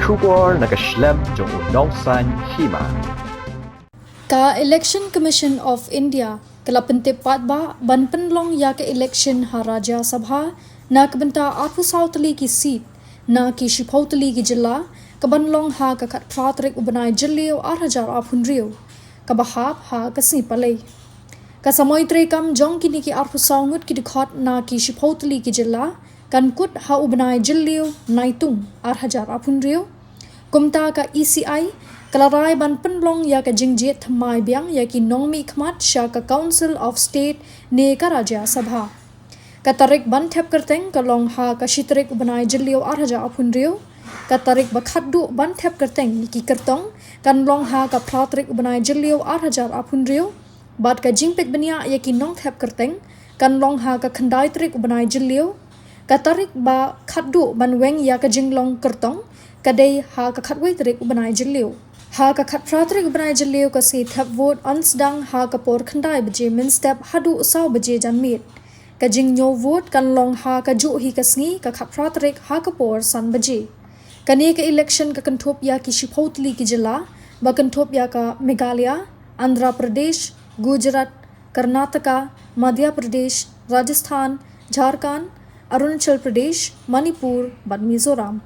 Shubor nakaslem jong unongsan Hima. Ka Election Commission of India kala pentip patba ban penlong ya ke election ha Rajya Sabha na kebenta apu sautli ki seat na ki shipautli ki jilla ka banlong ha ka khat pratrik ubanai Jylliew 8000 apun rio ka bahap ha ka si palai ka samoy tre kam jong kini ki apu saungut ki dikhot na ki shipautli ki jilla kan kut ha ubanai Jylliew naitung 8000 apun rio kumta ka ECI Kalarai ban penlong ya ka Jied thamai biang ya ki nong Mihkhmat sha ka Council of State ne ka Rajya Sabha. Ka tarik ban thep kerteng ka long ha ka shitrik banai Jylliew 8000 apun rio. Ka tarik bakhat du ban thep kerteng ki kertong kan long ha ka pratrik banai Jylliew 8000 apun rio. Bat ka jingpet bania ya ki nong thep kerteng kan long ha ka khandai trik banai Jylliew. Ka tarik ba khaddu ban weng ya ka jinglong kertong kadai ha ka khatwei trik banai Jylliew. Ha ka khat pratrik banai Jylliew ka si thap vote ansdang ha ka por khandai baje min step hadu saw baje janmit ka jing nyo vote kan long ha ka ju hi ka sngi ka khat pratrik ha ka por san baje kani ka election ka kanthop ya ki shipautli ki jilla ba kanthop ya ka Meghalaya, Andhra Pradesh, Gujarat, Karnataka, Madhya Pradesh, Rajasthan, Jharkhand, Arunachal Pradesh, Manipur, ban Mizoram.